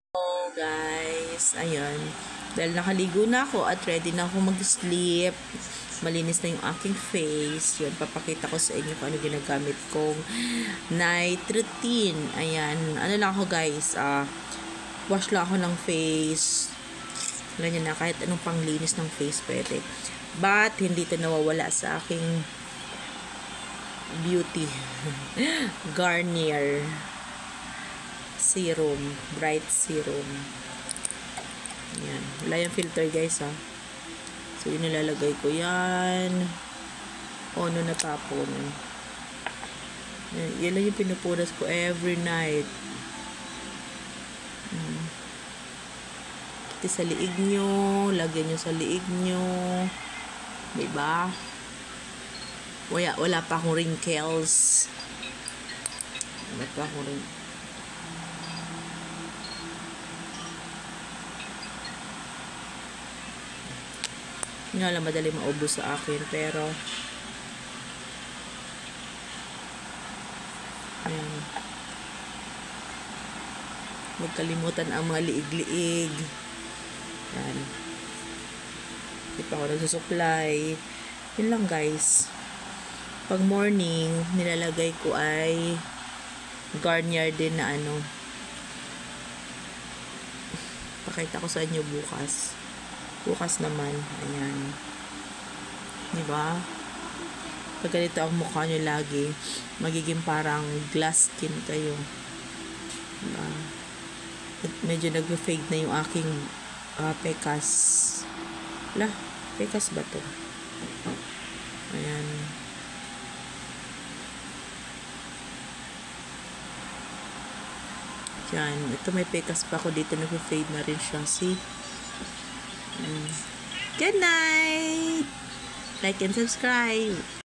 Hello guys, ayun. Dahil nakaligo na ako at ready na ako mag-sleep. Malinis na yung aking face. Yun, papakita ko sa inyo kung ano ginagamit kong night routine. Ayan, ano lang ako guys, wash lang ako ng face. Ganyan na, kahit anong panglinis ng face pwede. But, hindi ito nawawala sa aking beauty. Garnier serum, bright serum. Yan. Wala yung filter guys ha. So yun nilalagay ko yan. Ono na tapon. Yan lang yung pinupunas ko every night. Ito sa liig nyo. Lagyan nyo sa liig nyo. Diba? Wala pa akong wrinkles. Wala pa akong wrinkles. Hindi lang madali maubos sa akin, pero ayan, huwag kalimutan ang mga liig-liig. Yan, hindi pa ako nagsusupply. Yun lang guys. Pag morning, nilalagay ko ay Garnier din na ano, pakita ko sa inyo bukas naman. Ayan, diba? Pag ganito ang mukha nyo lagi, magiging parang glass skin kayo, diba? Medyo nag-fade na yung aking pekas. Pekas ba to? Ayan. Yan, ito may pekas pa ako dito, nag-fade na rin siya. See? Good night! Like and subscribe!